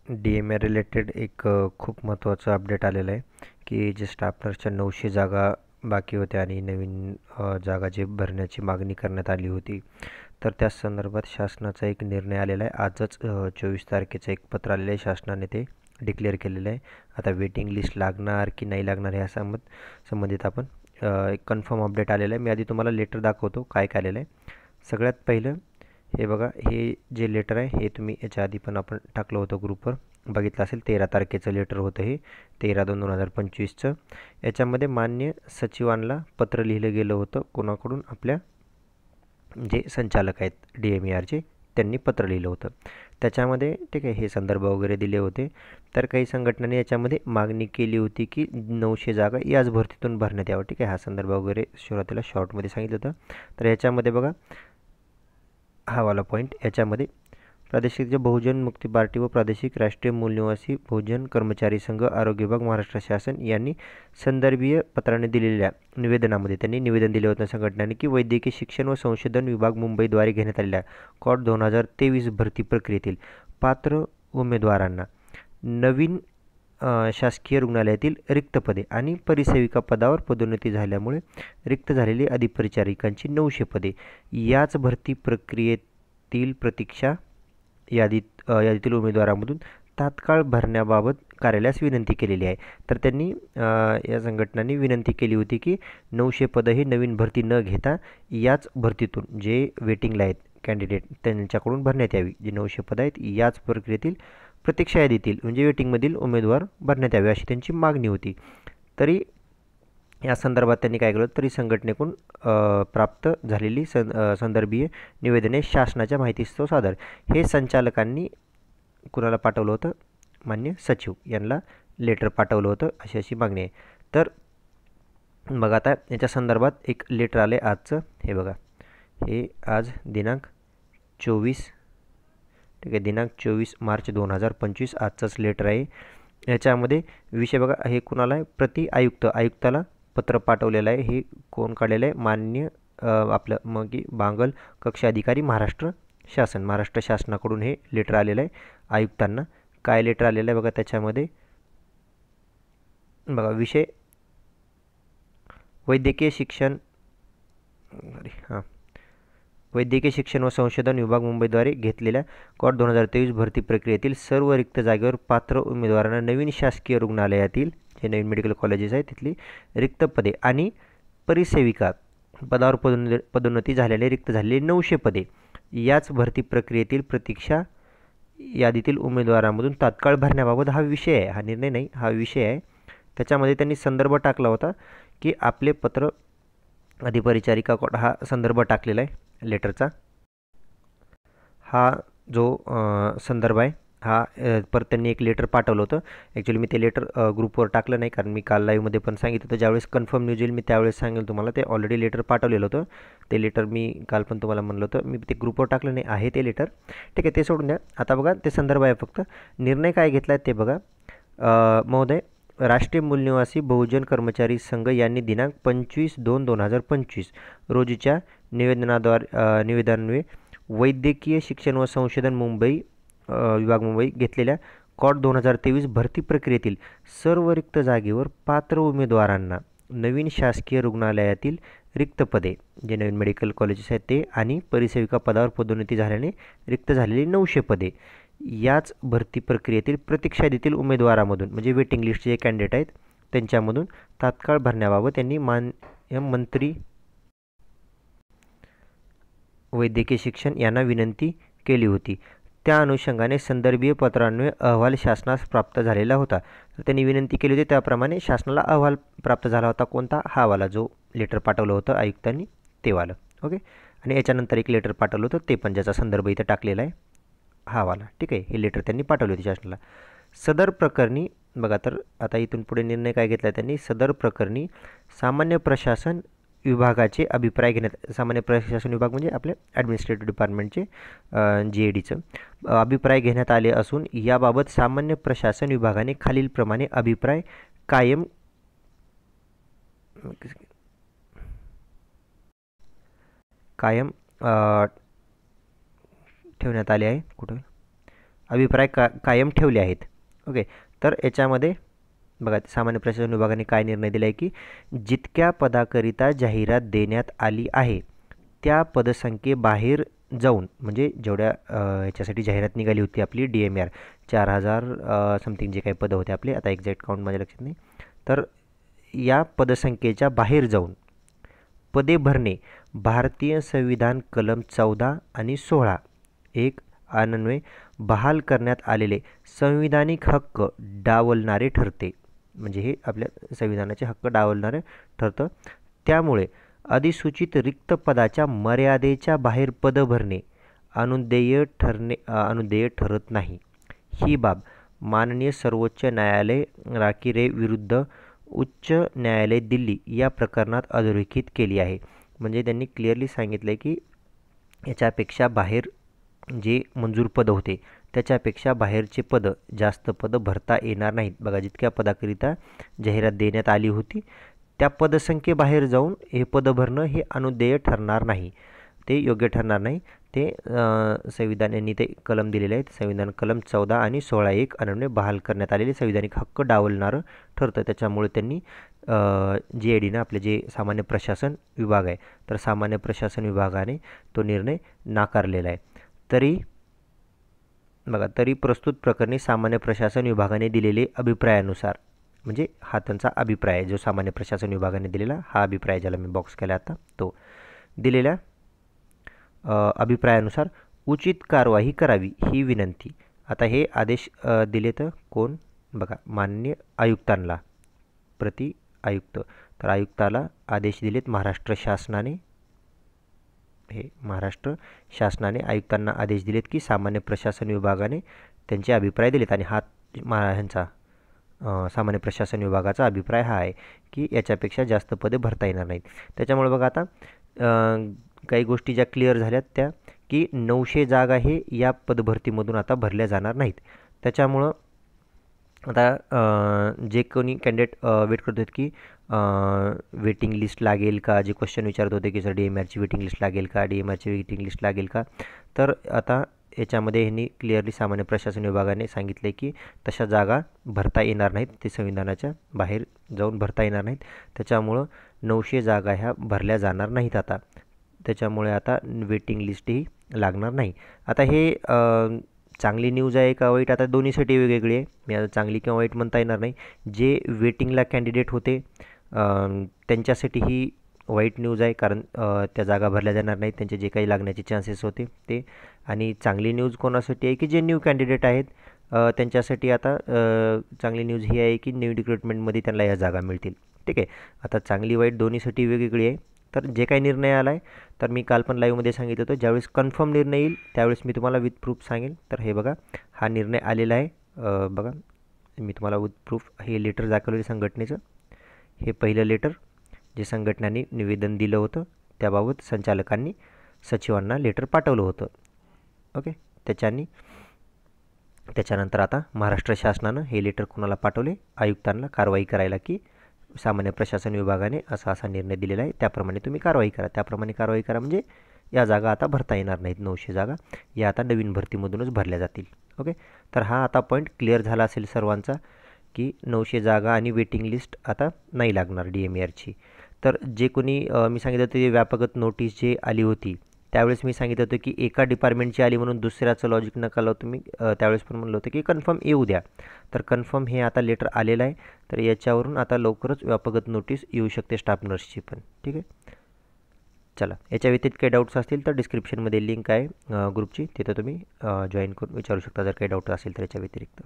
D M A related एक खूप महत्त्वाचं अपडेट आलेलं आहे की जे स्टाफ नर्सच्या 900 जागा बाकी होत्या आणि नवीन जागा जे भरण्याची मागणी करण्यात आली होती. तर त्या संदर्भात शासनाचा एक निर्णय आलेला आहे. आजच 24 तारखेचं एक पत्र आलेलं आहे. शासनाने ते डिक्लेअर केलेलं आहे. आता वेटिंग लिस्ट लागणार की नाही लागणार ह्या संबंधित आपण एक कन्फर्म अपडेट आलेलं आहे. मी आधी तुम्हाला लेटर दाखवतो काय काय आलेलं आहे. सगळ्यात पहिलं हे बघा, हे जे लेटर आहे हे तुम्ही याच्या आधी पण आपण टाकलं होतं ग्रुपवर, बघितलं असेल. 13 तारखेचं लेटर होतं हे, 13/2/2025चं. याच्यामध्ये मान्य सचिवांना पत्र लिहिलं गेलं होतं. कोणाकडून? आपल्या जे संचालक आहेत DMERचे, त्यांनी पत्र लिहिलं होतं. त्याच्यामध्ये ठीक आहे हे संदर्भ वगैरे दिले होते. तर काही संघटनांनी याच्यामध्ये मागणी केली होती की 900 जागा याच भरतीतून भरण्यात यावं. ठीक आहे, हा संदर्भ वगैरे सुरुवातीला शॉर्टमध्ये सांगितलं होतं. तर याच्यामध्ये बघा हा वाला पॉईंट, याच्यामध्ये प्रादेशिक जे बहुजन मुक्ती पार्टी व प्रादेशिक राष्ट्रीय मूलनिवासी बहुजन कर्मचारी संघ आरोग्य विभाग महाराष्ट्र शासन यांनी संदर्भीय पत्राने दिलेल्या निवेदनामध्ये त्यांनी निवेदन दिले होते संघटनांनी की वैद्यकीय शिक्षण व संशोधन विभाग मुंबईद्वारे घेण्यात आलेल्या कॉट 2023 भरती प्रक्रियेतील पात्र उमेदवारांना नवीन शासकीय रुग्णालयातील रिक्त पदे आणि परिसेविका पदावर पदोन्नती झाल्यामुळे रिक्त झालेली अधिपरिचारिकांची 900 पदे याच भरती प्रक्रियेतील प्रतीक्षा यादीतील उमेदवारांमधून तात्काळ भरण्याबाबत कार्यालयास विनंती केलेली आहे. तर त्यांनी या संघटनांनी विनंती केली होती की 900 पदं ही नवीन भरती न घेता याच भरतीतून जे वेटिंगला आहेत कॅन्डिडेट त्यांच्याकडून भरण्यात यावी. जे 900 पदं आहेत याच प्रक्रियेतील प्रतीक्षा यादीतील म्हणजे वेटिंगमधील उमेदवार भरण्यात यावे अशी त्यांची मागणी होती. तरी या संदर्भात त्यांनी काय केलं, तरी संघटनेकडून प्राप्त झालेली संदर्भीय निवेदने शासनाच्या माहितीस्तव सादर हे संचालकांनी कुणाला पाठवलं होतं? मान्य सचिव यांना लेटर पाठवलं होतं, अशी अशी मागणी आहे. तर बघा आता याच्या संदर्भात एक लेटर आले आजचं. हे बघा, हे आज दिनांक 24, ठीक आहे, दिनांक 24 मार्च 2025 आजचंच लेटर आहे. याच्यामध्ये विषय बघा, हे कुणाला आहे? आयुक्ताला पत्र पाठवलेलं आहे. हे कोण काढलेलं आहे? मान्य आपलं मग बांगल कक्ष अधिकारी महाराष्ट्र शासनाकडून हे लेटर आलेलं आहे आयुक्तांना. काय लेटर आलेलं आहे बघा, त्याच्यामध्ये बघा विषय वैद्यकीय शिक्षण व संशोधन विभाग मुंबईद्वारे घेतलेल्या कॉट 2023 भरती प्रक्रियेतील सर्व रिक्त जागेवर पात्र उमेदवारांना नवीन शासकीय रुग्णालयातील जे नवीन मेडिकल कॉलेजेस आहेत तिथली रिक्त पदे आणि परिसेविका पदावर पदोन्नती झालेले रिक्त झालेली 900 पदे याच भरती प्रक्रियेतील प्रतीक्षा यादीतील उमेदवारांमधून तात्काळ भरण्याबाबत हा विषय आहे. हा निर्णय नाही, हा विषय आहे. त्याच्यामध्ये त्यांनी संदर्भ टाकला होता की आपले पत्र अधिपरिचारिका कॉट, हा संदर्भ टाकलेला आहे लेटरचा. हा जो संदर्भ आहे हा परत त्यांनी एक लेटर पाठवलं होतं. ॲक्च्युली मी ते लेटर ग्रुपवर टाकलं नाही, कारण मी काल लाईव्हमध्ये पण सांगितलं होतं. ज्यावेळेस कन्फर्म न्यूज येईल मी त्यावेळेस सांगेल तुम्हाला. ते ऑलरेडी लेटर पाठवलेलं होतं. ते लेटर मी काल पण तुम्हाला म्हणलं होतं, मी ते ग्रुपवर टाकलं नाही आहे ते लेटर. ठीक आहे, ते सोडून द्या. आता बघा ते संदर्भ आहे फक्त. निर्णय काय घेतला आहे ते बघा. महोदय, राष्ट्रीय मूलनिवासी बहुजन कर्मचारी संघ यांनी दिनांक 25/2/2025 रोजीच्या निवेदनान्वये वैद्यकीय शिक्षण व संशोधन विभाग मुंबई घेतलेल्या कॉट 2023 भरती प्रक्रियेतील सर्व रिक्त जागेवर पात्र उमेदवारांना नवीन शासकीय रुग्णालयातील रिक्त पदे जे नवीन मेडिकल कॉलेजेस आहेत ते आणि परिसेविका पदावर पदोन्नती झाल्याने रिक्त झालेली 900 पदे याच भरती प्रक्रियेतील प्रतीक्षा यादीतील उमेदवारामधून म्हणजे वेटिंग लिस्टचे जे कॅन्डिडेट आहेत त्यांच्यामधून तात्काळ भरण्याबाबत त्यांनी मान्य मंत्री वैद्यकीय शिक्षण यांना विनंती केली होती. त्या अनुषंगाने संदर्भीय पत्रान्वये अहवाल शासनास प्राप्त झालेला होता. तर त्यांनी विनंती केली होती त्याप्रमाणे शासनाला अहवाल प्राप्त झाला होता. कोणता? हा वाला जो लेटर पाठवलं होतं आयुक्तांनी ते वालं. ओके, आणि याच्यानंतर एक लेटर पाठवलं होतं ते पण, ज्याचा संदर्भ इथं टाकलेला आहे हा वाला. ठीक आहे, हे लेटर त्यांनी पाठवले होते शासनाला. सदर प्रकरणी बघा, तर आता इथून पुढे निर्णय काय घेतला त्यांनी. सदर प्रकरणी सामान्य प्रशासन विभागाचे अभिप्राय घेण्यात, सामान्य प्रशासन विभाग म्हणजे आपले ॲडमिनिस्ट्रेटिव्ह डिपार्टमेंटचे GADचं अभिप्राय घेण्यात आले असून याबाबत सामान्य प्रशासन विभागाने खालीलप्रमाणे अभिप्राय कायम ठेवण्यात आले आहे. कुठं अभिप्राय कायम ठेवले आहेत. ओके, तर याच्यामध्ये बघा सामान्य प्रशासन विभागाने काय निर्णय दिला आहे की जितक्या पदाकरिता जाहिरात देण्यात आली आहे त्या पदसंख्येबाहेर जाऊन, म्हणजे जेवढ्या ह्याच्यासाठी जाहिरात निघाली होती आपली DMR 4000 समथिंग जे काही पदं होते आपले, आता एक्झॅक्ट काउंट माझ्या लक्षात नाही, तर या पदसंख्येच्या बाहेर जाऊन पदे भरणे भारतीय संविधान कलम 14 आणि 16 एक अन्वये बहाल करण्यात आलेले संविधानिक हक्क डावलणारे ठरते. म्हणजे हे आपल्या संविधानाचे हक्क डावलणारे ठरतं. त्यामुळे अधिसूचित रिक्त पदाच्या मर्यादेच्या बाहेर पद भरणे अनुदेय ठरत नाही. ही बाब माननीय सर्वोच्च न्यायालय राकीरे विरुद्ध उच्च न्यायालय दिल्ली या प्रकरणात अधोरेखित केली आहे. म्हणजे त्यांनी क्लिअरली सांगितलं की याच्यापेक्षा बाहेर जे मंजूर पदं होते त्याच्यापेक्षा बाहेरचे पदं, जास्त पदं भरता येणार नाहीत. बघा, जितक्या पदाकरिता जाहिरात देण्यात आली होती त्या पदसंख्येबाहेर जाऊन हे पदं भरणं हे अनुदेय ठरणार नाही, ते योग्य ठरणार नाही. ते संविधान यांनी ते कलम दिलेले आहेत. संविधान कलम 14 आणि 16(1) अन्वये बहाल करण्यात आलेले संविधानिक हक्क डावलणारं ठरतं. त्याच्यामुळे त्यांनी GIDनं आपले जे सामान्य प्रशासन विभाग आहे, तर सामान्य प्रशासन विभागाने तो निर्णय नाकारलेला आहे. तरी प्रस्तुत प्रकरणी सामान्य प्रशासन विभागाने दिलेले अभिप्रायानुसार, म्हणजे हा त्यांचा अभिप्राय आहे जो सामान्य प्रशासन विभागाने दिलेला हा अभिप्राय, ज्याला मी बॉक्स केला आता, तो दिलेल्या अभिप्रायानुसार उचित कार्यवाही करावी ही विनंती. आता हे आदेश दिले तर कोण, बघा, माननीय आयुक्तांना, प्रति आयुक्त, तर आयुक्ताला आदेश दिलेत महाराष्ट्र शासनाने. हे महाराष्ट्र शासनाने आयुक्तांना आदेश दिलेत की सामान्य प्रशासन विभागाने त्यांचे अभिप्राय दिलेत आणि हा ह्यांचा सामान्य प्रशासन विभागाचा अभिप्राय हा आहे की याच्यापेक्षा जास्त पदे भरता येणार नाहीत. त्याच्यामुळे बघा आता काही गोष्टी ज्या क्लिअर झाल्यात त्या की 900 जागा हे या पदभरतीमधून आता भरल्या जाणार नाहीत. त्याच्यामुळं आता जे कोणी कॅन्डिडेट वेट करत आहेत की वेटिंग लिस्ट लागेल का, जे क्वेश्चन विचारत होते की सर DMRची वेटिंग लिस्ट लागेल का, DMRची वेटिंग लिस्ट लागेल का, तर आता याच्यामध्ये ह्यांनी क्लिअरली सामान्य प्रशासन विभागाने सांगितले की तशा जागा भरता येणार नाहीत, ते संविधानाच्या बाहेर जाऊन भरता येणार नाहीत. त्याच्यामुळं 900 जागा ह्या भरल्या जाणार नाहीत आता. त्याच्यामुळे आता वेटिंग लिस्टही लागणार नाही. आता हे चांगली न्यूज आहे का वाईट, आता दोन्हीसाठी वेगवेगळी आहे. मी आता चांगली किंवा वाईट म्हणता येणार नाही. जे वेटिंगला कॅन्डिडेट होते त्यांच्यासाठी ही वाईट न्यूज आहे, कारण त्या जागा भरल्या जाणार नाहीत, त्यांचे जे काही लागण्याचे चान्सेस होते ते. आणि चांगली न्यूज कोणासाठी आहे की जे न्यू कॅन्डिडेट आहेत त्यांच्यासाठी आता चांगली न्यूज ही आहे की न्यू रिक्रुटमेंटमध्ये त्यांना या जागा मिळतील. ठीक आहे, आता चांगली वाईट दोन्हीसाठी वेगवेगळी आहे. तर जे काही निर्णय आला आहे, तर मी काल पण लाईव्हमध्ये सांगितलं होतं, ज्यावेळेस कन्फर्म निर्णय येईल त्यावेळेस मी तुम्हाला विथ प्रूफ सांगेन. तर हे बघा, हा निर्णय आलेला आहे. बघा, मी तुम्हाला विथ प्रूफ हे लेटर दाखवलेलं संघटनेचं, हे पहिलं लेटर जे संघटनांनी निवेदन दिलं होतं त्याबाबत संचालकांनी सचिवांना लेटर पाठवलं होतं. ओके, त्याच्यानंतर आता महाराष्ट्र शासनानं हे लेटर कोणाला पाठवले, आयुक्तांना कारवाई करायला की सामान्य प्रशासन विभागाने असा निर्णय दिलेला आहे, त्याप्रमाणे तुम्ही कारवाई करा. त्याप्रमाणे कारवाई करा म्हणजे या जागा आता भरता येणार नाहीत. 900 जागा या आता नवीन भरतीमधूनच भरल्या जातील. ओके, तर हा आता पॉईंट क्लिअर झाला असेल सर्वांचा की 900 जागा आणि वेटिंग लिस्ट आता नाही लागणार DMRची. तर जे कोणी मी सांगितलं होतं ते व्यापक नोटीस जे आली होती त्यावेळेस मी सांगितलं होतं की एका डिपार्टमेंटची आली म्हणून दुसऱ्याचं लॉजिक नका लावू तुम्ही. त्यावेळेस पण म्हणलं होतं की कन्फर्म येऊ द्या. तर कन्फर्म हे आता लेटर आलेलं आहे, तर याच्यावरून आता लवकरच व्यापक नोटीस येऊ शकते स्टाफ नर्सची पण. ठीक आहे, चला, याच्या व्यतिरिक्त काही डाऊट्स असतील तर डिस्क्रिप्शनमध्ये लिंक आहे ग्रुपची, तिथं तुम्ही जॉईन करून विचारू शकता जर काही डाऊट असेल तर याच्या व्यतिरिक्त.